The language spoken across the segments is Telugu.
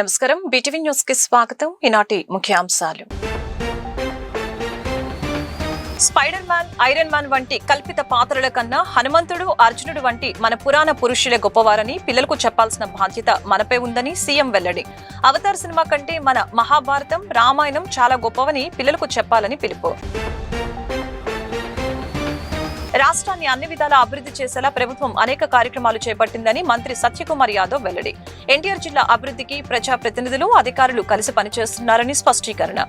నమస్కారం బీటీవీ న్యూస్ కి స్వాగతం. ఈనాటి ముఖ్యాంశాలు. స్పైడర్ మ్యాన్, ఐరన్ మ్యాన్ వంటి కల్పిత పాత్రల కన్నా హనుమంతుడు, అర్జునుడు వంటి మన పురాణ పురుషులే గొప్పవారని పిల్లలకు చెప్పాల్సిన బాధ్యత మనపై ఉందని సీఎం వెల్లడి. అవతార్ సినిమా కంటే మన మహాభారతం, రామాయణం చాలా గొప్పవని పిల్లలకు చెప్పాలని పిలుపు. రాష్ట్రాన్ని అన్ని విధాలా అభివృద్ధి చేసేలా ప్రభుత్వం అనేక కార్యక్రమాలు చేపట్టిందని మంత్రి సత్యకుమార్ యాదవ్ వెల్లడి. ఎన్టీఆర్ జిల్లా అభివృద్ధికి ప్రజాప్రతినిధులు, అధికారులు కలిసి పనిచేస్తున్నారని స్పష్టీకరణ.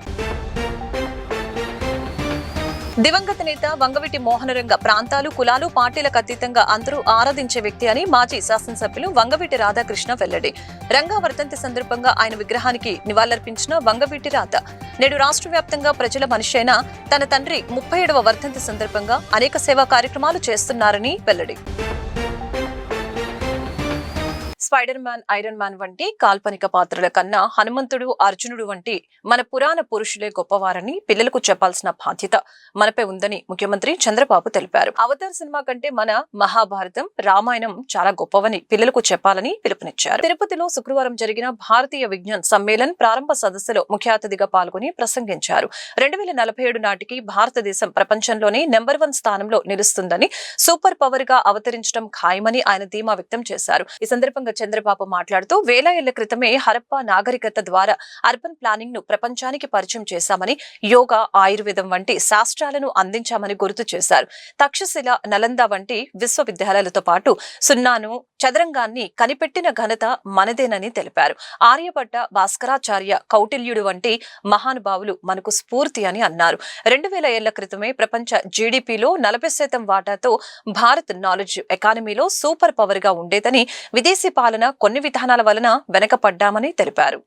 దివంగత నేత వంగవీటి మోహనరంగ ప్రాంతాలు, కులాలు, పార్టీలకు అతీతంగా అందరూ ఆరాధించే వ్యక్తి అని మాజీ శాసనసభ్యులు వంగవీటి రాధాకృష్ణ వెల్లడి. రంగా వర్ధంతి సందర్భంగా ఆయన విగ్రహానికి నివాళులర్పించిన వంగవీటి రాధ నేడు రాష్ట్ర వ్యాప్తంగా ప్రజల మనిషి అయిన తన తండ్రి 37వ వర్ధంతి సందర్భంగా అనేక సేవా కార్యక్రమాలు చేస్తున్నారని వెల్లడి. స్పైడర్ మ్యాన్, ఐరన్ మ్యాన్ వంటి కాల్పనిక పాత్రల కన్నా హనుమంతుడు, అర్జునుడు వంటి మన పురాణ పురుషులే గొప్పవారని పిల్లలకు చెప్పాల్సిన బాధ్యత మనపై ఉందని ముఖ్యమంత్రి చంద్రబాబు తెలిపారు. అవతార్ సినిమా కంటే మన మహాభారతం, రామాయణం చాలా గొప్పవని పిల్లలకు చెప్పాలని పిలుపునిచ్చారు. తిరుపతిలో శుక్రవారం జరిగిన భారతీయ విజ్ఞాన్ సమ్మేళన్ ప్రారంభ సదస్సులో ముఖ్య అతిథిగా పాల్గొని ప్రసంగించారు. 2047 నాటికి భారతదేశం ప్రపంచంలోనే నెంబర్ 1 స్థానంలో నిలుస్తుందని, సూపర్ పవర్ గా అవతరించడం ఖాయమని ఆయన ధీమా వ్యక్తం చేశారు. ఈ సందర్భంగా చంద్రబాబు మాట్లాడుతూ 1000 ఏళ్ల క్రితమే హరప్పా నాగరికత ద్వారా అర్బన్ ప్లానింగ్ ను ప్రపంచానికి పరిచయం చేశామని, యోగా, ఆయుర్వేదం వంటి శాస్త్రాలను అందించామని గుర్తు చేశారు. తక్షశిల, నలంద వంటి విశ్వవిద్యాలయాలతో పాటు సున్నాను, చదరంగాన్ని కనిపెట్టిన ఘనత మనదేనని తెలిపారు. ఆర్యభట్ట, భాస్కరాచార్య, కౌటిల్యుడు వంటి మహానుభావులు మనకు స్ఫూర్తి అని అన్నారు. 2000 ఏళ్ల క్రితమే ప్రపంచ జీడీపీలో 40% వాటాతో భారత్ నాలెడ్జ్ ఎకానమీలో సూపర్ పవర్ గా ఉండేదని, విదేశీ పాలన కొన్ని విధానాల వలన వెనకపడ్డామని తెలిపారు.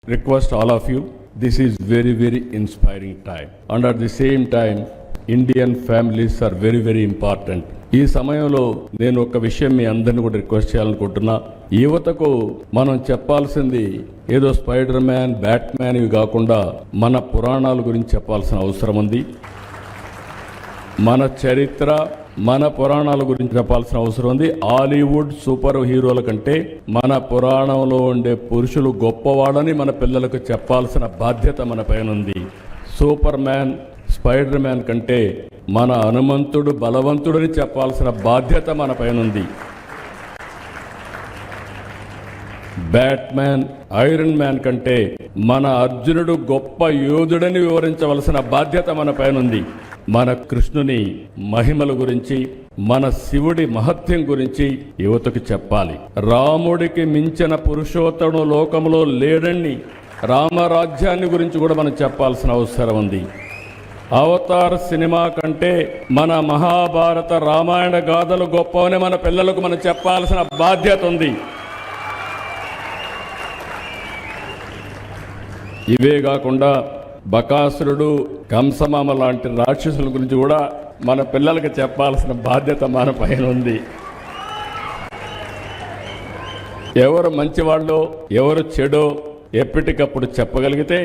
Request all of you, this is very inspiring time, and at the same time Indian families are very important. ఈ సమయంలో నేను ఒక విషయం మీ అందరిని కూడా రిక్వెస్ట్ చేయాలనుకుంటున్నా. యువతకు మనం చెప్పాల్సింది ఏదో స్పైడర్ మ్యాన్, బ్యాట్ మ్యాన్ ఇవి కాకుండా మన పురాణాల గురించి చెప్పాల్సిన అవసరం ఉంది. మన చరిత్ర, మన పురాణాల గురించి చెప్పాల్సిన అవసరం ఉంది. హాలీవుడ్ సూపర్ హీరోల కంటే మన పురాణంలో ఉండే పురుషులు గొప్పవాడని మన పిల్లలకు చెప్పాల్సిన బాధ్యత మన పైన ఉంది. సూపర్ మ్యాన్, స్పైడర్ మ్యాన్ కంటే మన హనుమంతుడు బలవంతుడని చెప్పాల్సిన బాధ్యత మన పైన ఉంది. బ్యాట్ మ్యాన్, ఐరన్ మ్యాన్ కంటే మన అర్జునుడు గొప్ప యోధుడని వివరించవలసిన బాధ్యత మన పైన ఉంది. మన కృష్ణుని మహిమల గురించి, మన శివుడి మహత్యం గురించి యువతకు చెప్పాలి. రాముడికి మించిన పురుషోత్తముడు లోకంలో లేడని రామరాజ్యాన్ని గురించి కూడా మనం చెప్పాల్సిన అవసరం ఉంది. అవతార్ సినిమా కంటే మన మహాభారత, రామాయణ గాథలు గొప్పవని మన పిల్లలకు మనం చెప్పాల్సిన బాధ్యత ఉంది. ఇవే కాకుండా బకాసురుడు, కంసమామ లాంటి రాక్షసుల గురించి కూడా మన పిల్లలకు చెప్పాల్సిన బాధ్యత మన పైన ఉంది. ఎవరు మంచివాళ్ళో, ఎవరు చెడో ఎప్పటికప్పుడు చెప్పగలిగితే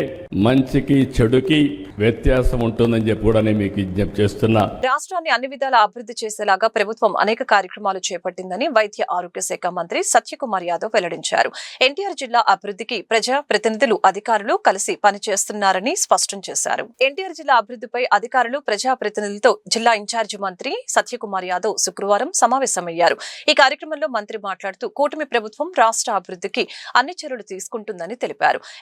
మంచికి చెడుకి వ్యత్యాసం ఉంటుందని చెప్పి కూడా నేను మీకు విజ్ఞప్తి చేస్తున్నా. రాష్ట్రాన్ని అన్ని విధాలా అభివృద్ధి చేసేలాగా ప్రభుత్వం అనేక కార్యక్రమాలు చేపట్టిందని వైద్య ఆరోగ్య శాఖ మంత్రి సత్యకుమార్ యాదవ్ వెల్లడించారు. ఎన్టీఆర్ జిల్లా అభివృద్ధికి ప్రజా ప్రతినిధులు, అధికారులు కలిసి పనిచేస్తున్నారని స్పష్టం చేశారు. ఎన్టీఆర్ జిల్లా అభివృద్ధిపై అధికారులు, ప్రజా ప్రతినిధులతో జిల్లా ఇన్ఛార్జి మంత్రి సత్యకుమార్ యాదవ్ శుక్రవారం సమావేశమయ్యారు. ఈ కార్యక్రమంలో మంత్రి మాట్లాడుతూ కూటమి ప్రభుత్వం రాష్ట్ర అభివృద్ధికి అన్ని చర్యలు తీసుకుంటుందని తెలిపారు.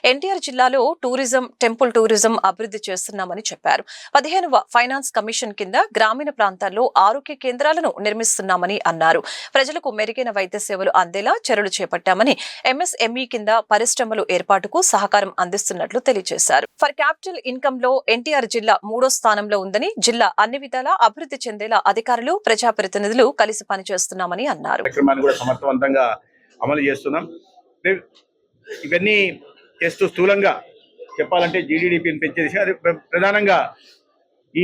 ఎన్టీఆర్ జిల్లాలో టూరిజం, టెంపుల్ టూరిజం అభివృద్ధి చేస్తున్నామని చెప్పారు. 15వ ఫైనాన్స్ కమిషన్ కింద గ్రామీణ ప్రాంతాల్లో ఆరోగ్య కేంద్రాలను నిర్మిస్తున్నామని అన్నారు. ప్రజలకు మెరుగైన వైద్య సేవలు అందేలా చర్యలు చేపట్టామని, ఎంఎస్ఎంఈ కింద పరిశ్రమలు ఏర్పాటుకు సహకారం అందిస్తున్నట్లు తెలియజేశారు. ఫర్ క్యాపిటల్ ఇన్కమ్ లో ఎన్టీఆర్ జిల్లా 3వ స్థానంలో ఉందని, జిల్లా అన్ని విధాలా అభివృద్ధి చెందేలా అధికారులు, ప్రజాప్రతినిధులు కలిసి పనిచేస్తున్నామని అన్నారు. ఇవన్నీ చేస్తూ స్థూలంగా చెప్పాలంటే జీడీపీని పెంచేది. అది ప్రధానంగా ఈ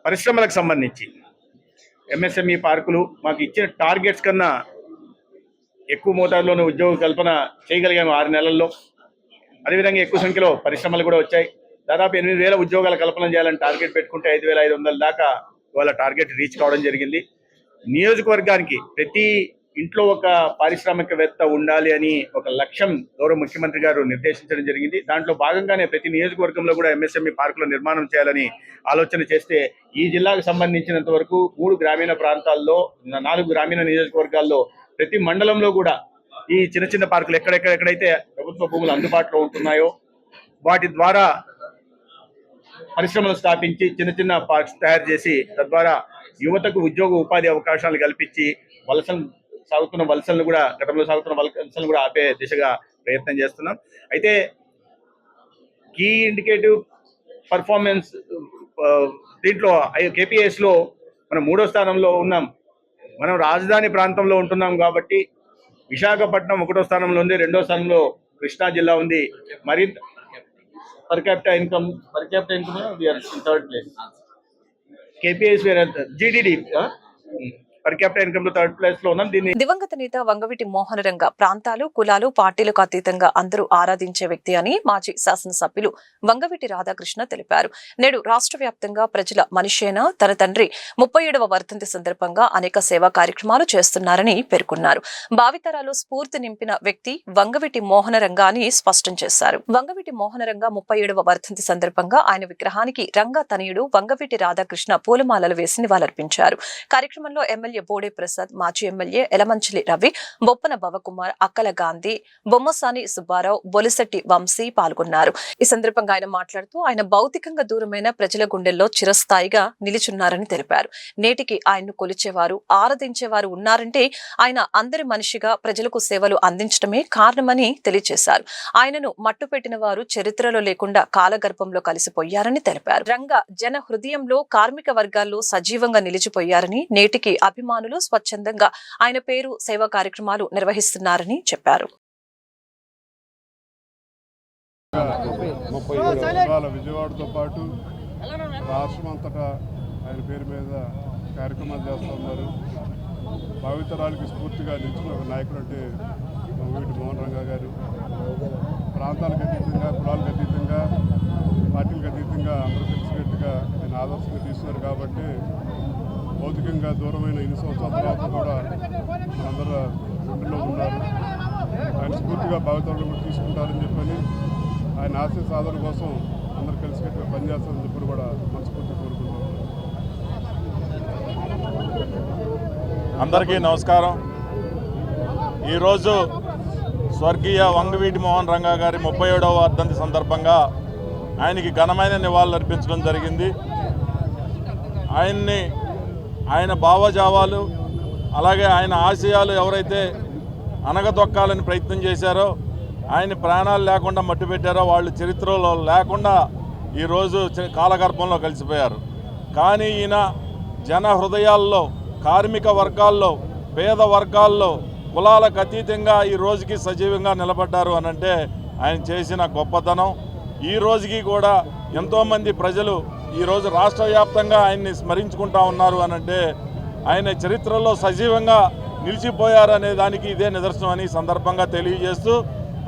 పరిశ్రమలకు సంబంధించి ఎంఎస్ఎంఈ పార్కులు మాకు ఇచ్చిన టార్గెట్స్ కన్నా ఎక్కువ మోతాదులోనే ఉద్యోగ కల్పన చేయగలిగాము 6 నెలల్లో. అదేవిధంగా ఎక్కువ సంఖ్యలో పరిశ్రమలు కూడా వచ్చాయి. దాదాపు 8,000 ఉద్యోగాల కల్పన చేయాలని టార్గెట్ పెట్టుకుంటే 5,500 దాకా వాళ్ళ టార్గెట్ రీచ్ కావడం జరిగింది. నియోజకవర్గానికి ప్రతి ఇంట్లో ఒక పారిశ్రామికవేత్త ఉండాలి అని ఒక లక్ష్యం గౌరవ ముఖ్యమంత్రి గారు నిర్దేశించడం జరిగింది. దాంట్లో భాగంగానే ప్రతి నియోజకవర్గంలో కూడా ఎంఎస్ఎంఈ పార్కుల నిర్మాణం చేయాలని ఆలోచన చేస్తే ఈ జిల్లాకు సంబంధించినంత వరకు 3 గ్రామీణ ప్రాంతాల్లో 4 గ్రామీణ నియోజకవర్గాల్లో ప్రతి మండలంలో కూడా ఈ చిన్న చిన్న పార్కులు ఎక్కడైతే ప్రభుత్వ భూములు అందుబాటులో ఉంటున్నాయో వాటి ద్వారా పరిశ్రమలు స్థాపించి చిన్న చిన్న పార్క్స్ తయారు చేసి తద్వారా యువతకు ఉద్యోగ ఉపాధి అవకాశాలు కల్పించి వలసలను కూడా గతంలో సాగుతున్న వలసలను కూడా ఆపే దిశగా ప్రయత్నం చేస్తున్నాం. అయితే కీ ఇండికేటివ్ పర్ఫార్మెన్స్ దీంట్లో KPIs లో మనం 3వ స్థానంలో ఉన్నాం. మనం రాజధాని ప్రాంతంలో ఉంటున్నాం కాబట్టి విశాఖపట్నం 1వ స్థానంలో ఉంది, 2వ స్థానంలో కృష్ణా జిల్లా ఉంది. మరింత per capita income we are in 3rd place. KPIs we are GDP per capita income లో 3rd place లో ఉన్నాం. దీన్ని దివంగత నేత వంగవీటి మోహన రంగ ప్రాంతాలు, కులాలు, పార్టీలకు అతీతంగా అందరూ ఆరాధించే వ్యక్తి అని మాజీ శాసనసభ్యులు వంగవీటి రాధాకృష్ణ తెలిపారు. నేడు రాష్ట్ర వ్యాప్తంగా ప్రజల మనిషైన తన తండ్రి 37వ వర్ధంతి సందర్భంగా అనేక సేవా కార్యక్రమాలు చేస్తున్నారని పేర్కొన్నారు. భావితరాలు స్ఫూర్తి నింపిన వ్యక్తి వంగవీటి మోహన రంగ అని స్పష్టం చేశారు. వంగవీటి మోహన రంగ 37వ వర్ధంతి సందర్భంగా ఆయన విగ్రహానికి రంగ తనయుడు వంగవీటి రాధాకృష్ణ పూలమాలలు వేసి నివాళులర్పించారు. కార్యక్రమంలో ఎమ్మెల్యే బోడే ప్రసాద్, మాజీ ఎమ్మెల్యే ఎలమంచిలి రవి, బొప్పన భవకుమార్, అక్కల గాంధీ, బొమ్మసాని సుబ్బారావు, బొలిశెట్టి వంశీ పాల్గొన్నారు. ఈ సందర్భంగా ఆయన మాట్లాడుతూ ఆయన భౌతికంగా దూరమైన ప్రజల గుండెల్లో చిరస్థాయిగా నిలిచున్నారని తెలిపారు. నేటికి ఆయన్ను కొలిచేవారు, ఆరాధించేవారు ఉన్నారంటే ఆయన అందరి మనిషిగా ప్రజలకు సేవలు అందించడమే కారణమని తెలియజేశారు. ఆయనను మట్టుపెట్టిన వారు చరిత్రలో లేకుండా కాలగర్భంలో కలిసిపోయారని తెలిపారు. రంగ జన హృదయంలో కార్మిక వర్గాల్లో సజీవంగా నిలిచిపోయారని, నేటికి అభిమానులు స్వచ్ఛందంగా ఆయన పేరు సేవా కార్యక్రమాలు నిర్వహిస్తున్నారని చెప్పారు. 37 విజయవాడతో పాటు రాష్ట్రం అంతటా ఆయన పేరు మీద కార్యక్రమాలు చేస్తున్నారు. భావితరాలకి స్ఫూర్తిగా నిలిచిన ఒక నాయకుడు అంటే వంగవీటి మోహన రంగ గారు. ప్రాంతాలకు అతీతంగా, కులాలకు అతీతంగా, పార్టీలకు అతీతంగా అందరూ కలిసినట్టుగా ఆయన ఆదర్శంగా తీసుకున్నారు. కాబట్టి భౌతికంగా దూరమైన ఇన్ని సంవత్సరాల తర్వాత కూడా మనందరూ గుండెల్లో ఉన్నారు. ఆయన స్ఫూర్తిగా భావితరాలు కూడా తీసుకుంటారని చెప్పని ఆయన ఆశయ సాధన కోసం అందరూ కలిసికట్టుగా పనిచేస్తారని చెప్పి కూడా మనస్ఫూర్తిగా కోరుకుంటున్నాం. అందరికీ నమస్కారం. ఈరోజు స్వర్గీయ వంగవీటి మోహన్ రంగ గారి 37వ వర్ధంతి సందర్భంగా ఆయనకి ఘనమైన నివాళులు అర్పించడం జరిగింది. ఆయన భావజావాలు అలాగే ఆయన ఆశయాలు ఎవరైతే అనగదొక్కాలని ప్రయత్నం చేశారో, ఆయన ప్రాణాలు లేకుండా మట్టు పెట్టారో వాళ్ళు చరిత్రలో లేకుండా ఈరోజు కాలగర్భంలో కలిసిపోయారు. కానీ ఈయన జన హృదయాల్లో, కార్మిక వర్గాల్లో, పేద వర్గాల్లో, కులాలకు అతీతంగా ఈ రోజుకి సజీవంగా నిలబడ్డారు అనంటే ఆయన చేసిన గొప్పతనం. ఈ రోజుకి కూడా ఎంతోమంది ప్రజలు ఈరోజు రాష్ట్ర వ్యాప్తంగా ఆయన్ని స్మరించుకుంటా ఉన్నారు అనంటే ఆయన చరిత్రలో సజీవంగా నిలిచిపోయారనే దానికి ఇదే నిదర్శనం అని సందర్భంగా తెలియజేస్తూ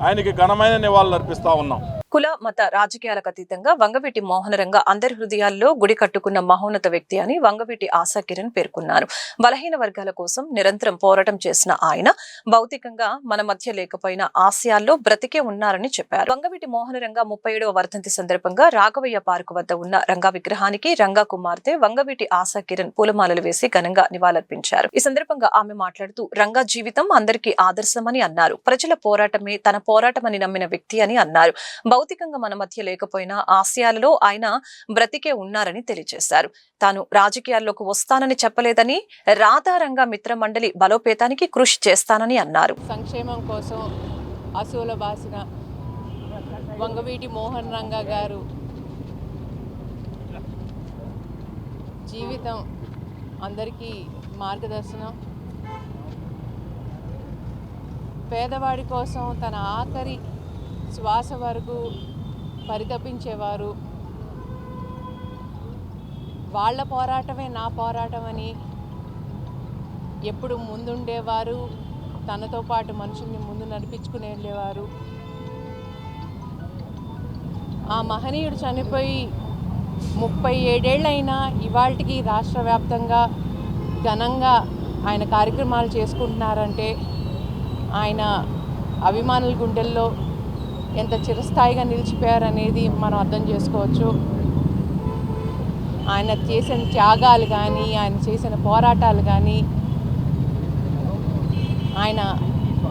ఆయనకి ఘనమైన నివాళులు అర్పిస్తూ ఉన్నాం. కుల మత రాజకీయాలకు అతీతంగా వంగవీటి మోహన రంగ అందరి హృదయాల్లో గుడి కట్టుకున్న మహోన్నత వ్యక్తి అని వంగవీటి ఆశా కిరణ్ పేర్కొన్నారు. బలహీన వర్గాల కోసం నిరంతరం పోరాటం చేసిన ఆయన భౌతికంగా మన మధ్య లేకపోయినా ఆశయాల్లో బ్రతికే ఉన్నారని చెప్పారు. వంగవీటి మోహన రంగ 37వ వర్ధంతి సందర్భంగా రాఘవయ్య పార్కు వద్ద ఉన్న రంగా విగ్రహానికి రంగా కుమార్తె వంగవీటి ఆశా కిరణ్ పూలమాలలు వేసి ఘనంగా నివాళులర్పించారు. ఈ సందర్భంగా ఆమె మాట్లాడుతూ రంగా జీవితం అందరికీ ఆదర్శమని అన్నారు. ప్రజల పోరాటమే తన పోరాటమని నమ్మిన వ్యక్తి అని అన్నారు. భౌతికంగా మన మధ్య లేకపోయినా ఆశయాలలో ఆయన బ్రతికే ఉన్నారని తెలియజేశారు. తాను రాజకీయాల్లోకి వస్తానని చెప్పలేదని, రాధారంగ మిత్ర మండలి బలోపేతానికి కృషి చేస్తానని అన్నారు. సంక్షేమం కోసం అసూల బాసిన వంగవీటి మోహన్ రంగ గారు జీవితం అందరికీ మార్గదర్శనం. పేదవాడి కోసం తన ఆఖరి శ్వాస వరకు పరితపించేవారు. వాళ్ళ పోరాటమే నా పోరాటం అని ఎప్పుడు ముందుండేవారు. తనతో పాటు మనుషుల్ని ముందు నడిపించుకుని వెళ్ళేవారు. ఆ మహనీయుడు చనిపోయి 37 ఏళ్ళైనా ఇవాళకి రాష్ట్ర వ్యాప్తంగా ఘనంగా ఆయన కార్యక్రమాలు చేసుకుంటున్నారంటే ఆయన అభిమానుల గుండెల్లో ఎంత చిరస్థాయిగా నిలిచిపోయారనేది మనం అర్థం చేసుకోవచ్చు. ఆయన చేసిన త్యాగాలు కానీ, ఆయన చేసిన పోరాటాలు కానీ, ఆయన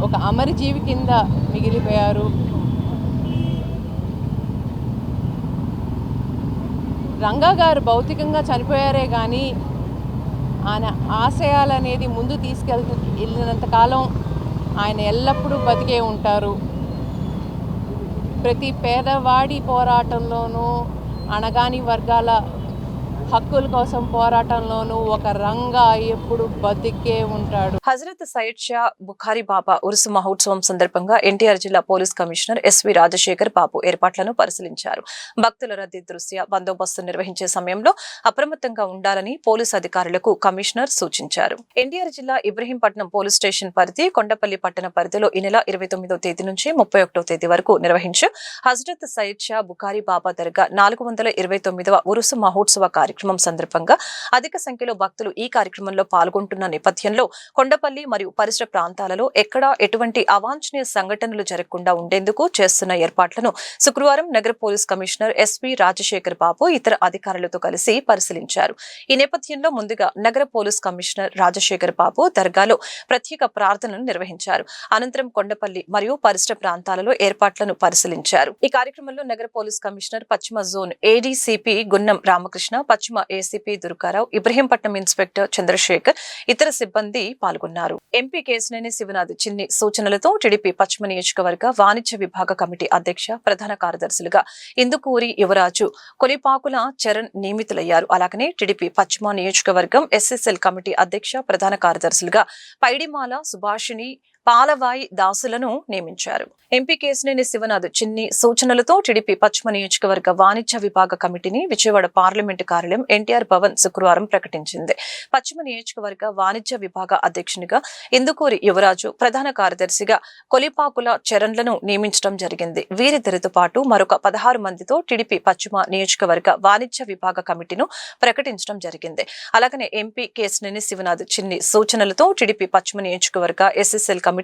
ఒక అమరజీవి కింద మిగిలిపోయారు. రంగా గారు భౌతికంగా చనిపోయారే కానీ ఆయన ఆశయాలు అనేది ముందు వెళ్ళినంతకాలం ఆయన ఎల్లప్పుడూ బతికే ఉంటారు. ప్రతి పేదవాడి పోరాటంలోనూ, అణగాని వర్గాల హక్కుల కోసం పోరాటంలోనూ ఒక రంగా ఎప్పుడు బతికే ఉంటాడు. హజరత్ సయ్యద్ షా బుఖారీ బాబా ఉరుసు మహోత్సవం సందర్భంగా ఎన్టీఆర్ జిల్లా పోలీస్ కమిషనర్ ఎస్వి రాజశేఖర్ బాబు ఏర్పాట్లను పరిశీలించారు. భక్తుల రద్దీ దృష్ట్యా బందోబస్తు నిర్వహించే సమయంలో అప్రమత్తంగా ఉండాలని పోలీసు అధికారులకు కమిషనర్ సూచించారు. ఎన్టీఆర్ జిల్లా ఇబ్రహీంపట్నం పోలీస్ స్టేషన్ పరిధి, కొండపల్లి పట్టణ పరిధిలో ఈ నెల 29వ తేదీ నుంచి 31వ తేదీ వరకు నిర్వహించే హజరత్ సయ్యద్ షా బుఖారీ బాబా దర్గా 429వ ఉరుసు మహోత్సవ కార్యక్రమం సందర్భంగా అధిక సంఖ్యలో భక్తులు ఈ కార్యక్రమంలో పాల్గొంటున్న నేపథ్యంలో కొండపల్లి మరియు పరిసర ప్రాంతాలలో ఎక్కడా ఎటువంటి అవాంఛనీయ సంఘటనలు జరగకుండా ఉండేందుకు చేస్తున్న ఏర్పాట్లను శుక్రవారం నగర పోలీస్ కమిషనర్ ఎస్వి రాజశేఖర్ బాబు ఇతర అధికారులతో కలిసి పరిశీలించారు. ఈ నేపథ్యంలో ముందుగా నగర పోలీస్ కమిషనర్ రాజశేఖర్ బాబు దర్గాలో ప్రత్యేక ప్రార్థనలు నిర్వహించారు. అనంతరం కొండపల్లి మరియు పరిసర ప్రాంతాలలో ఏర్పాట్లను పరిశీలించారు. ఈ కార్యక్రమంలో నగర పోలీస్ కమిషనర్ పశ్చిమ జోన్ ఏడీసీపీ గున్నం రామకృష్ణ, పశ్చిమ ఏసీపీ దుర్గారావు, ఇబ్రహీంపట్నం ఇన్స్పెక్టర్ చంద్రశేఖర్, ఇతర సిబ్బంది పాల్గొన్నారు. ఎంపీ కేశినేని శివనాథ్ చిన్ని సూచనలతో టీడీపీ పశ్చిమ నియోజకవర్గ వాణిజ్య విభాగ కమిటీ అధ్యక్ష, ప్రధాన కార్యదర్శులుగా ఇందుకూరి యువరాజు, కొలిపాకుల చరణ్ నియమితులయ్యారు. అలాగనే టీడీపీ పశ్చిమ నియోజకవర్గం ఎస్ఎస్ఎల్ కమిటీ అధ్యక్ష, ప్రధాన కార్యదర్శులుగా పైడిమాల సుభాషిణి, పాలవాయి దాసులను నియమించారు. ఎంపీ కేశినేని శివనాథ్ చిన్ని సూచనలతో టీడీపీ పశ్చిమ నియోజకవర్గ వాణిజ్య విభాగ కమిటీని విజయవాడ పార్లమెంటు కార్యాలయం ఎన్టీఆర్ భవన్ శుక్రవారం ప్రకటించింది. పశ్చిమ నియోజకవర్గ వాణిజ్య విభాగ అధ్యక్షునిగా ఇందుకూరి యువరాజు, ప్రధాన కార్యదర్శిగా కొలిపాకుల చరణ్లను నియమించడం జరిగింది. వీరిద్దరితో పాటు మరొక 16 మందితో టీడీపీ పశ్చిమ నియోజకవర్గ వాణిజ్య విభాగ కమిటీను ప్రకటించడం జరిగింది. అలాగనే ఎంపీ కేశినేని శివనాథ్ చిన్ని సూచనలతో టీడీపీ పశ్చిమ నియోజకవర్గ ఎస్ఎస్ఎల్ కమిటీని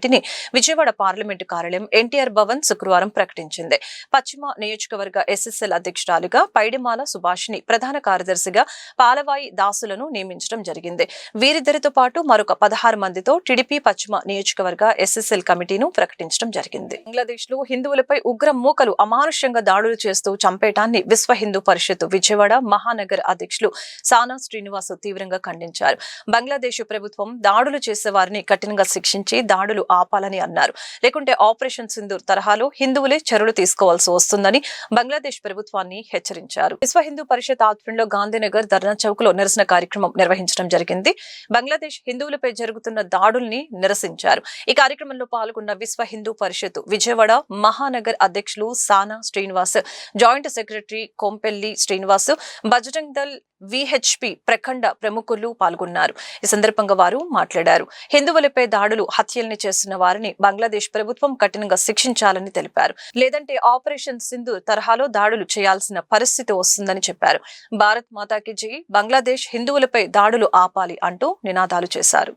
విజయవాడ పార్లమెంటు కార్యాలయం ఎన్టీఆర్ భవన్ శుక్రవారం ప్రకటించింది. పశ్చిమ నియోజకవర్గ ఎస్ఎస్ఎల్ అధ్యక్షురాలుగా పైడిమాల సుభాషిని, ప్రధాన కార్యదర్శిగా పాలవాయి దాసులను నియమించడం జరిగింది. వీరిద్దరితో పాటు మరొక 16 మందితో టీడీపీ పశ్చిమ నియోజకవర్గ ఎస్ఎస్ఎల్ కమిటీను ప్రకటించడం జరిగింది. బంగ్లాదేశ్ లో హిందువులపై ఉగ్ర మూకలు అమానుష్యంగా దాడులు చేస్తూ చంపేటాన్ని విశ్వ హిందూ పరిషత్ విజయవాడ మహానగర్ అధ్యక్షులు సానా శ్రీనివాస్ తీవ్రంగా ఖండించారు. బంగ్లాదేశ్ ప్రభుత్వం దాడులు చేసే వారిని కఠినంగా శిక్షించి దాడులు ఆపాలని అన్నారు. లేకుంటే ఆపరేషన్ సింధూర్ తరహాలో హిందువులే చర్యలు తీసుకోవాల్సి వస్తుందని బంగ్లాదేశ్ ప్రభుత్వాన్ని హెచ్చరించారు. విశ్వ హిందూ పరిషత్ ఆధ్వర్యంలో గాంధీనగర్ ధర్నా చౌక్ లో నిరసన కార్యక్రమం నిర్వహించడం జరిగింది. బంగ్లాదేశ్ హిందువులపై జరుగుతున్న దాడుల్ని నిరసించారు. ఈ కార్యక్రమంలో పాల్గొన్న విశ్వ హిందూ పరిషత్ విజయవాడ మహానగర్ అధ్యక్షులు సానా శ్రీనివాస్, జాయింట్ సెక్రటరీ కొంపెల్లి శ్రీనివాస్, బజరంగ్ దళ్ విహెచ్పి ప్రఖండ ప్రముఖులు పాల్గొన్నారు. ఈ సందర్భంగా వారు మాట్లాడారు. హిందువులపై దాడులు, హత్యల్ని చేస్తున్న వారిని బంగ్లాదేశ్ ప్రభుత్వం కఠినంగా శిక్షించాలని తెలిపారు. లేదంటే ఆపరేషన్ సింధు తరహాలో దాడులు చేయాల్సిన పరిస్థితి వస్తుందని చెప్పారు. భారత్ మాతాకి జై, బంగ్లాదేశ్ హిందువులపై దాడులు ఆపాలి అంటూ నినాదాలు చేశారు.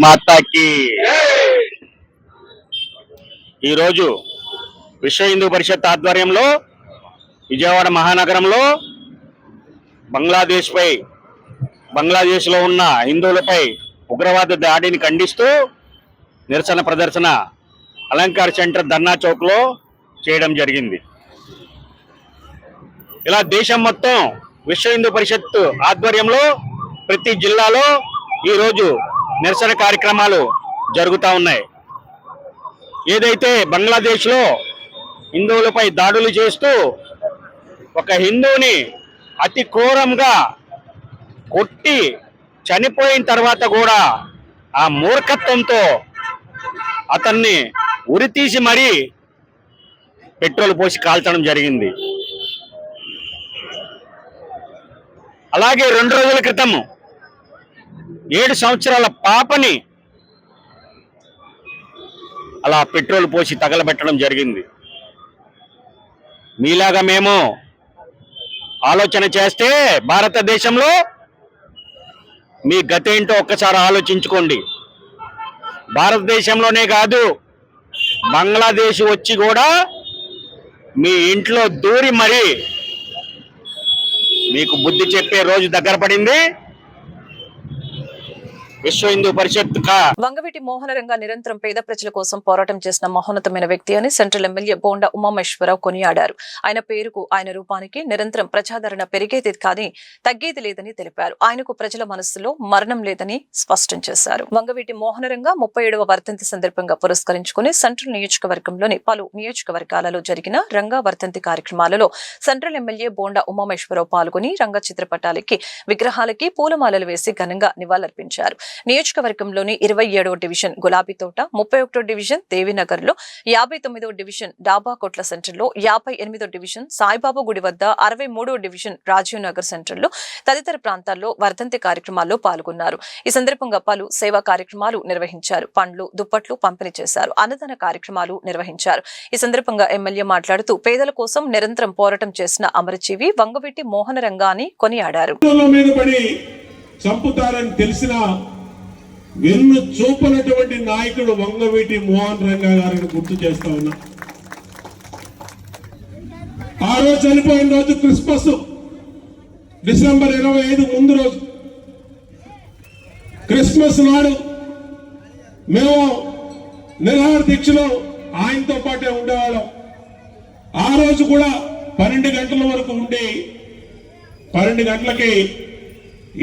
మాతాకి ఈరోజు విశ్వ హిందూ పరిషత్ ఆధ్వర్యంలో విజయవాడ మహానగరంలో బంగ్లాదేశ్లో ఉన్న హిందువులపై ఉగ్రవాద దాడిని ఖండిస్తూ నిరసన ప్రదర్శన అలంకార్ సెంటర్ ధర్నా చౌక్లో చేయడం జరిగింది. ఇలా దేశం మొత్తం విశ్వ హిందూ పరిషత్ ఆధ్వర్యంలో ప్రతి జిల్లాలో ఈరోజు నిరసన కార్యక్రమాలు జరుగుతూ ఉన్నాయి. ఏదైతే బంగ్లాదేశ్లో హిందువులపై దాడులు చేస్తూ ఒక హిందువుని అతి క్రూరంగా కొట్టి చనిపోయిన తర్వాత కూడా ఆ మూర్ఖత్వంతో అతన్ని ఉరితీసి మరీ పెట్రోల్ పోసి కాల్చడం జరిగింది. అలాగే 2 రోజుల క్రితం 7 సంవత్సరాల పాపని అలా పెట్రోల్ పోసి తగలబెట్టడం జరిగింది. మీలాగా మేము ఆలోచన చేస్తే భారతదేశంలో మీ గతేంటో ఒక్కసారి ఆలోచించుకోండి. భారతదేశంలోనే కాదు, బంగ్లాదేశ్ వచ్చి కూడా మీ ఇంట్లో దూరి మరి మీకు బుద్ధి చెప్పే రోజు దగ్గర పడింది. విశ్వ హిందూ పరిషత్ వంగవీటి మోహనరంగ నిరంతరం పేద ప్రజల కోసం పోరాటం చేసిన మహోన్నతమైన వ్యక్తి అని సెంట్రల్ ఎమ్మెల్యే బోండా ఉమామేశ్వరరావు కొనియాడారు. ఆయన పేరుకు, ఆయన రూపానికి నిరంతరం ప్రజాదరణ పెరిగేది కానీ తగ్గేది లేదని తెలిపారు. ఆయనకు ప్రజల మనస్సులో మరణం లేదని స్పష్టం చేశారు. వంగవీటి మోహనరంగ 37వ వర్ధంతి సందర్భంగా పురస్కరించుకుని సెంట్రల్ నియోజకవర్గంలోని పలు నియోజకవర్గాలలో జరిగిన రంగా వర్ధంతి కార్యక్రమాలలో సెంట్రల్ ఎమ్మెల్యే బోండా ఉమామేశ్వరరావు పాల్గొని రంగ చిత్రపటాలకి, విగ్రహాలకి పూలమాలలు వేసి ఘనంగా నివాళులర్పించారు. నియోజకవర్గంలోని 27వ డివిజన్ గులాబీతోట, 31వ డివిజన్ దేవినగర్ లో, 59వ డివిజన్ డాబాకోట్ల సెంటర్ లో, 58వ డివిజన్ సాయిబాబా గుడి వద్ద, 63వ డివిజన్ రాజీవ్ నగర్ సెంటర్ లో తదితర ప్రాంతాల్లో వర్ధంతి కార్యక్రమాల్లో పాల్గొన్నారు. ఈ సందర్భంగా పలు సేవా కార్యక్రమాలు నిర్వహించారు. పండ్లు, దుప్పట్లు పంపిణీ చేశారు. అన్నదాన కార్యక్రమాలు నిర్వహించారు. ఈ సందర్భంగా ఎమ్మెల్యే మాట్లాడుతూ పేదల కోసం నిరంతరం పోరాటం చేసిన అమరజీవి వంగవీటి మోహనరంగ అని కొనియాడారు. చంపుతారని తెలిసిన వెన్ను చూపనటువంటి నాయకుడు వంగవీటి మోహన్ రంగ గారిని గుర్తు చేస్తా ఉన్నా. ఆ రోజు చనిపోయిన రోజు క్రిస్మస్, డిసెంబర్ 25 ముందు రోజు. క్రిస్మస్ నాడు మేము నిరాహార దీక్షలో ఆయనతో పాటే ఉండేవాళ్ళం. ఆ రోజు కూడా 12 గంటల వరకు ఉండి 12 గంటలకి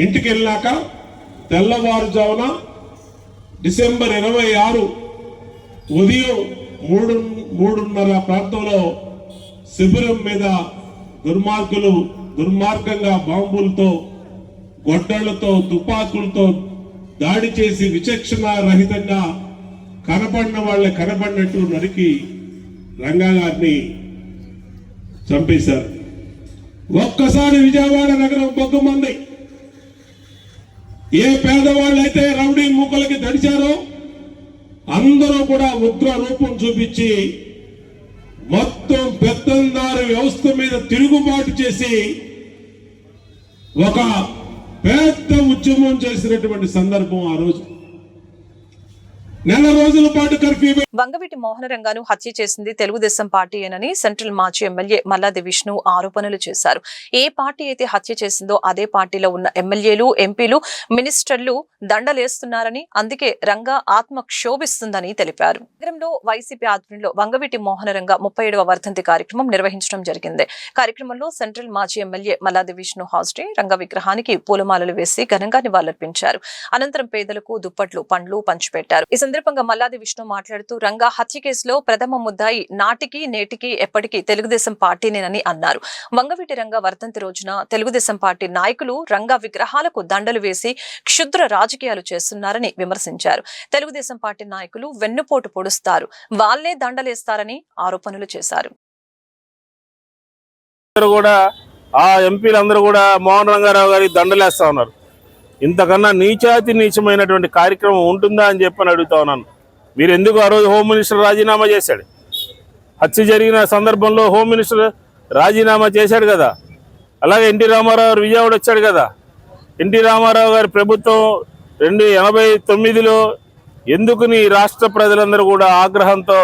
ఇంటికి వెళ్ళాక తెల్లవారుజామున డిసెంబర్ 26 ఉదయం 3:30 ప్రాంతంలో శిబిరం మీద దుర్మార్గంగా బాంబులతో, గొడ్డళ్లతో, తుపాకులతో దాడి చేసి విచక్షణ రహితంగా కనపడిన వాళ్ళే కనపడినట్టు నరికి రంగా గారిని చంపేశారు. ఒక్కసారి విజయవాడ నగరం బొగ్గుమంది. ఏ పేదవాళ్ళైతే రౌడీ మూకలకి దడిచారో అందరూ కూడా ఉగ్ర రూపం చూపించి మొత్తం పెత్తందారు వ్యవస్థ మీద తిరుగుబాటు చేసి ఒక పెద్ద ఉద్యమం చేసినటువంటి సందర్భం ఆ రోజు. నెల రోజుల పాటు కర్ఫ్యూ. వంగవీటి మోహనరంగను హత్య చేసింది తెలుగుదేశం పార్టీయేనని సెంట్రల్ మాజీ ఎమ్మెల్యే మల్లాది విష్ణు ఆరోపణలు చేశారు. ఏ పార్టీ అయితే హత్య చేసిందో అదే పార్టీలో ఉన్న ఎమ్మెల్యేలు, ఎంపీలు, మినిస్టర్లు దండలేస్తున్నారని, అందుకే రంగా ఆత్మ క్షోభిస్తుందని తెలిపారు. నగరంలో వైసీపీ ఆధ్వర్యంలో వంగవీటి మోహనరంగ 37వ వర్ధంతి కార్యక్రమం నిర్వహించడం జరిగింది. కార్యక్రమంలో సెంట్రల్ మాజీ ఎమ్మెల్యే మల్లాది విష్ణు హాజరై రంగ విగ్రహానికి పూలమాలలు వేసి ఘనంగా నివాళులర్పించారు. అనంతరం పేదలకు దుప్పట్లు, పండ్లు పంచిపెట్టారు. ఈ సందర్భంగా మల్లాది విష్ణు మాట్లాడుతూ రంగా హత్య కేసులో ప్రథమ ముద్దాయి నాటికి నేటికి ఎప్పటికీ తెలుగుదేశం పార్టీనేనని అన్నారు. వంగవీటి రంగ వర్ధంతి రోజున తెలుగుదేశం పార్టీ నాయకులు రంగా విగ్రహాలకు దండలు వేసి క్షుద్ర రాజకీయాలు చేస్తున్నారని విమర్శించారు. తెలుగుదేశం పార్టీ నాయకులు వెన్నుపోటు పొడుస్తారు, వాళ్లే దండలేస్తారని ఆరోపణలు చేశారు. ఆ ఎంపీలందరూ కూడా మోహన్ రంగారావు గారి దండలేస్తా ఉన్నారు. ఇంతకన్నా నీచాతి నీచమైనటువంటి కార్యక్రమం ఉంటుందా అని చెప్పని అడుగుతా ఉన్నాను. మీరు ఎందుకు ఆ రోజు హోమ్ మినిస్టర్ రాజీనామా చేశాడు? హత్య జరిగిన సందర్భంలో హోమ్ మినిస్టర్ రాజీనామా చేశాడు కదా. అలాగే ఎన్టీ రామారావు గారు విజయవాడ వచ్చాడు కదా. ఎన్టీ రామారావు గారి ప్రభుత్వం 1989లో ఎందుకు నీ రాష్ట్ర ప్రజలందరూ కూడా ఆగ్రహంతో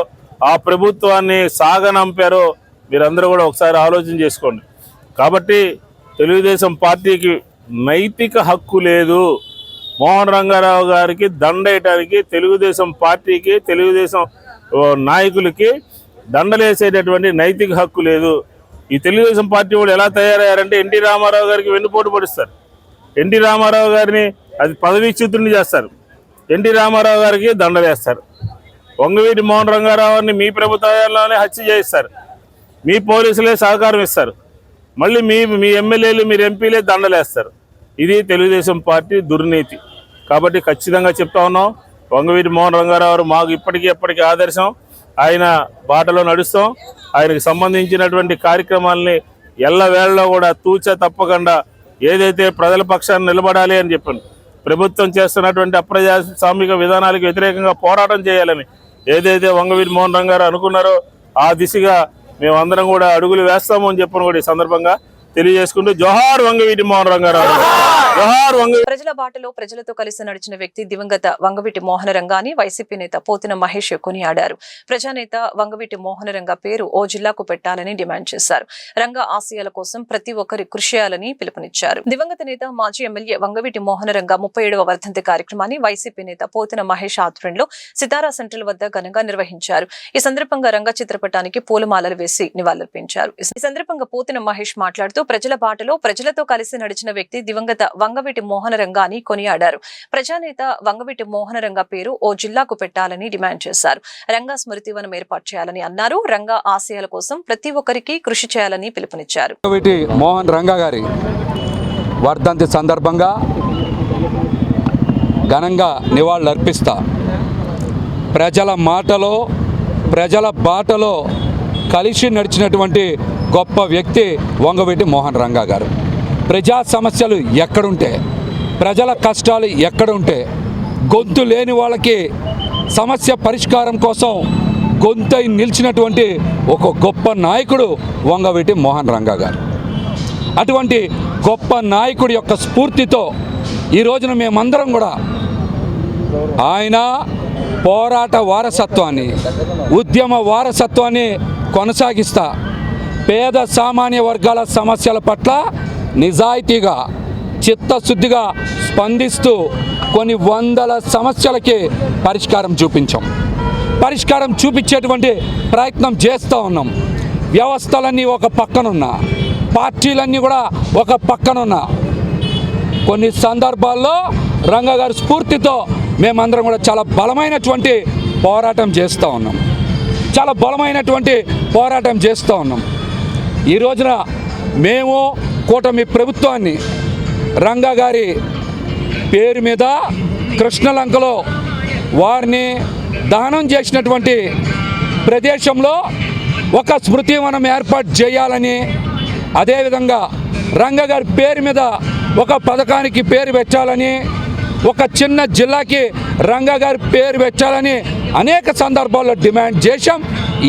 ఆ ప్రభుత్వాన్ని సాగనంపారో మీరందరూ కూడా ఒకసారి ఆలోచన చేసుకోండి. కాబట్టి తెలుగుదేశం పార్టీకి నైతిక హక్కు లేదు. మోహన్ రంగారావు గారికి దండేయటానికి తెలుగుదేశం పార్టీకి, తెలుగుదేశం నాయకులకి దండలేసేటటువంటి నైతిక హక్కు లేదు. ఈ తెలుగుదేశం పార్టీ వాళ్ళు ఎలా తయారయ్యారంటే ఎన్టీ రామారావు గారికి వెన్నుపోటు పడుస్తారు. ఎన్టీ రామారావు గారిని అది పదవీచ్యుతుడిని చేస్తారు. ఎన్టీ రామారావు గారికి దండలేస్తారు. వంగవీటి మోహన్ రంగారావుని మీ ప్రభుత్వంలోనే హత్య చేయిస్తారు. మీ పోలీసులే సహకారం ఇస్తారు. మళ్ళీ మీ ఎమ్మెల్యేలు, మీరు ఎంపీలే దండలేస్తారు. ఇది తెలుగుదేశం పార్టీ దుర్నీతి. కాబట్టి ఖచ్చితంగా చెప్తా ఉన్నాం, వంగవీటి మోహన్ రంగారావు గారు మాకు ఎప్పటికీ ఆదర్శం. ఆయన బాటలో నడుస్తాం. ఆయనకు సంబంధించినటువంటి కార్యక్రమాలని ఎల్లవేళలో కూడా తూచా తప్పకుండా ఏదైతే ప్రజల పక్షాన్ని నిలబడాలి అని చెప్పాను, ప్రభుత్వం చేస్తున్నటువంటి అప్రజాస్వామిక విధానాలకు వ్యతిరేకంగా పోరాటం చేయాలని ఏదైతే వంగవీటి మోహన్ రంగారావు అనుకున్నారో ఆ దిశగా మేమందరం కూడా అడుగులు వేస్తాము అని చెప్పని కూడా ఈ సందర్భంగా తెలియజేసుకుంటూ జోహార్ వంగవీటి మోహన్ రంగారావు, జోహార్ వంగవీటి. ప్రజల బాటలో ప్రజలతో కలిసి నడిచిన వ్యక్తి దివంగత వంగవీటి మోహన రంగాని వైసీపీ నేత పోతిన మహేష్ కొనియాడారు. ప్రజానేత వంగవీటి మోహన రంగ పేరు ఓ జిల్లాకు పెట్టాలని డిమాండ్ చేశారు. రంగ ఆశయాల కోసం ప్రతి ఒక్కరి కృషి చేయాలని పిలుపునిచ్చారు. దివంగత నేత మాజీ ఎమ్మెల్యే వంగవీటి మోహన రంగ 37వ వర్ధంతి కార్యక్రమాన్ని వైసీపీ నేత పోతిన మహేష్ ఆధ్వర్యంలో సితారా సెంట్రల్ వద్ద ఘనంగా నిర్వహించారు. ఈ సందర్భంగా రంగ చిత్రపటానికి పూలమాలలు వేసి నివాళులర్పించారు. ఈ సందర్భంగా పోతిన మహేష్ మాట్లాడుతూ ప్రజల బాటలో ప్రజలతో కలిసి నడిచిన వ్యక్తి దివంగత వంగవీటి మోహన రంగాని కొనియాడారు. ప్రజానేత వంగవీటి మోహన రంగ పేరు ఓ జిల్లాకు పెట్టాలని డిమాండ్ చేశారు. రంగా స్మృతివనం ఏర్పాటు చేయాలని అన్నారు. రంగా ఆశయాల కోసం ప్రతి ఒక్కరికి కృషి చేయాలని పిలుపునిచ్చారు. వంగవీటి మోహన్ రంగా గారి వర్ధంతి సందర్భంగా ఘనంగా నివాళులర్పిస్తా. ప్రజల మాటలో ప్రజల బాటలో కలిసి నడిచినటువంటి గొప్ప వ్యక్తి వంగవీటి మోహన్ రంగా గారు. ప్రజా సమస్యలు ఎక్కడుంటే, ప్రజల కష్టాలు ఎక్కడుంటే, గొంతు లేని వాళ్ళకి సమస్య పరిష్కారం కోసం గొంతై నిలిచినటువంటి ఒక గొప్ప నాయకుడు వంగవీటి మోహన్ రంగా గారు. అటువంటి గొప్ప నాయకుడి యొక్క స్ఫూర్తితో ఈ రోజున మేమందరం కూడా ఆయన పోరాట వారసత్వాన్ని, ఉద్యమ వారసత్వాన్ని కొనసాగిస్తా పేద సామాన్య వర్గాల సమస్యల పట్ల నిజాయితీగా చిత్తశుద్ధిగా స్పందిస్తూ కొన్ని వందల సమస్యలకి పరిష్కారం చూపించేటువంటి ప్రయత్నం చేస్తూ ఉన్నాం. వ్యవస్థలన్నీ ఒక పక్కనున్నా, పార్టీలన్నీ కూడా ఒక పక్కనున్నా, కొన్ని సందర్భాల్లో రంగా గారి స్ఫూర్తితో మేమందరం కూడా చాలా బలమైనటువంటి పోరాటం చేస్తూ ఉన్నాం. ఈ రోజున మేము కూటమి ప్రభుత్వాన్ని రంగా గారి పేరు మీద కృష్ణలంకలో వారిని దహనం చేసినటువంటి ప్రదేశంలో ఒక స్మృతివనం ఏర్పాటు చేయాలని, అదేవిధంగా రంగా గారి పేరు మీద ఒక పథకానికి పేరు పెట్టాలని, ఒక చిన్న జిల్లాకి రంగా గారి పేరు పెట్టాలని అనేక సందర్భాల్లో డిమాండ్ చేశాం.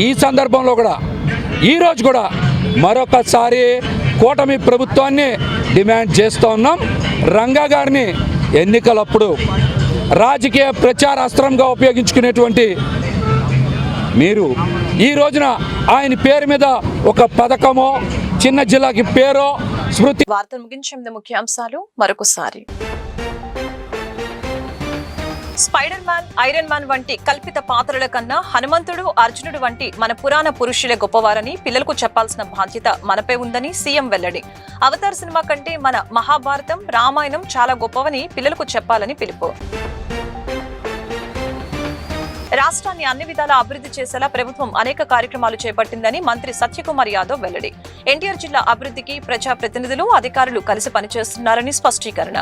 ఈ సందర్భంలో కూడా ఈరోజు కూడా మరొకసారి కూటమి ప్రభుత్వాన్ని డిమాండ్ చేస్తూ ఉన్నాం. రంగా గారిని ఎన్నికలప్పుడు రాజకీయ ప్రచారాస్త్రంగా ఉపయోగించుకునేటువంటి మీరు ఈ రోజున ఆయన పేరు మీద ఒక పథకమో, చిన్న జిల్లాకి పేరో స్మృతి. వార్తలు ముగించే ముందు ముఖ్యాంశాలు మరొకసారి. స్పైడర్ మ్యాన్, ఐరన్ మ్యాన్ వంటి కల్పిత పాత్రల కన్నా హనుమంతుడు, అర్జునుడు వంటి మన పురాణ పురుషులే గొప్పవారని పిల్లలకు చెప్పాల్సిన బాధ్యత మనపై ఉందని సీఎం వెల్లడి. అవతార్ సినిమా కంటే మన మహాభారతం, రామాయణం చాలా గొప్పవని పిల్లలకు చెప్పాలని పిలుపు. రాష్ట్రాన్ని అన్ని విధాలా అభివృద్ధి చేసేలా ప్రభుత్వం అనేక కార్యక్రమాలు చేపట్టిందని మంత్రి సత్యకుమార్ యాదవ్ వెల్లడి. ఎన్టీఆర్ జిల్లా అభివృద్ధికి ప్రజాప్రతినిధులు, అధికారులు కలిసి పనిచేస్తున్నారని స్పష్టీకరణ.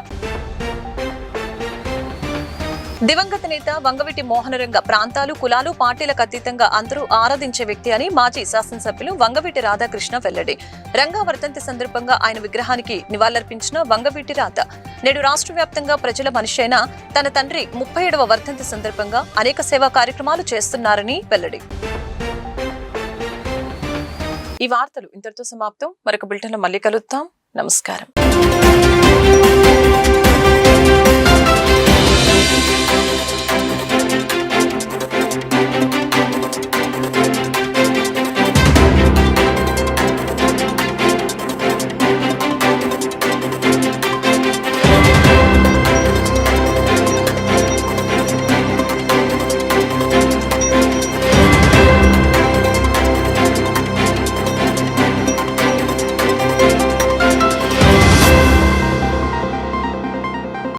దివంగత నేత వంగవీటి మోహన రంగ ప్రాంతాలు, కులాలు, పార్టీలకు అతీతంగా అందరూ ఆరాధించే వ్యక్తి అని మాజీ శాసనసభ్యులు వంగవీటి రాధాకృష్ణ వెల్లడి. రంగా వర్ధంతి సందర్భంగా ఆయన విగ్రహానికి నివాళులర్పించిన వంగవీటి రాధ నేడు రాష్ట్ర వ్యాప్తంగా ప్రజల మనిషి అయిన తన తండ్రి 37వ వర్ధంతి సందర్భంగా అనేక సేవా కార్యక్రమాలు చేస్తున్నారని వెల్లడి. ఈ వార్తలు ఇంతటితో సమాప్తం. మరొక బులెటిన్లో మళ్ళీ కలుద్దాం. నమస్కారం.